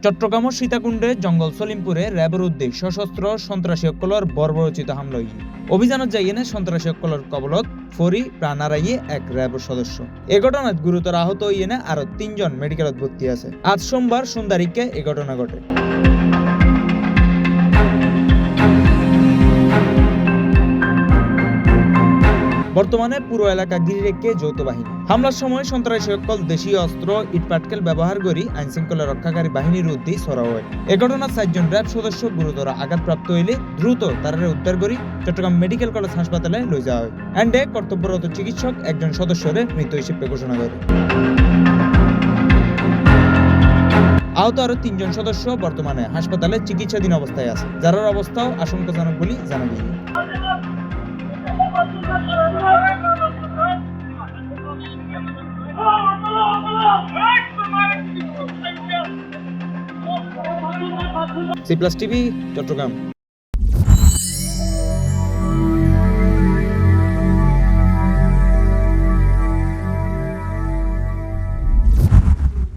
চট্টগ্রাম সীতাকুণ্ডে জঙ্গল সলিমপুরে র্যাবের উদ্যোগ সশস্ত্র সন্ত্রাসী অকলর বর্বরচিত হামলা অভিযানত যাইয়েনে সন্ত্রাসী অকলর কবলত ফরি প্রাণ হারাইয়ে এক র্যাবের সদস্য। এ ঘটনায় গুরুতর আহত হইয়েনে আরো ৩ জন মেডিকেলত ভর্তি আছে। আজ সোমবার সন্ধ্যারিকে এ ঘটনা ঘটে। বর্তমানে পুরো এলাকা ঘিরে রেখে যৌথ বাহিনী। হামলার সময় সন্ত্রাসী অকল দেশীয় অস্ত্র ইটপাটকেল ব্যবহার করে আইন শৃঙ্খলা রক্ষাকারী বাহিনীর উদ্দেশ্যে ছড়া হয়। এ ঘটনায় ৪ জন র্যাব সদস্য গুরুতর আঘাতপ্রাপ্ত হইলে দ্রুত তারা উদ্ধার করে চট্টগ্রাম মেডিকেল কলেজ হাসপাতালে লই যাওয়া হয়। এন্ডে কর্তব্যরত চিকিৎসক একজন সদস্যরে মৃত হিসেবে ঘোষণা করে। আহত আরো ৩ জন সদস্য বর্তমানে হাসপাতালে চিকিৎসাধীন অবস্থায় আছে, যার অবস্থাও আশঙ্কাজনক বলে জানা গিয়েছে। C+ TV Chittagong.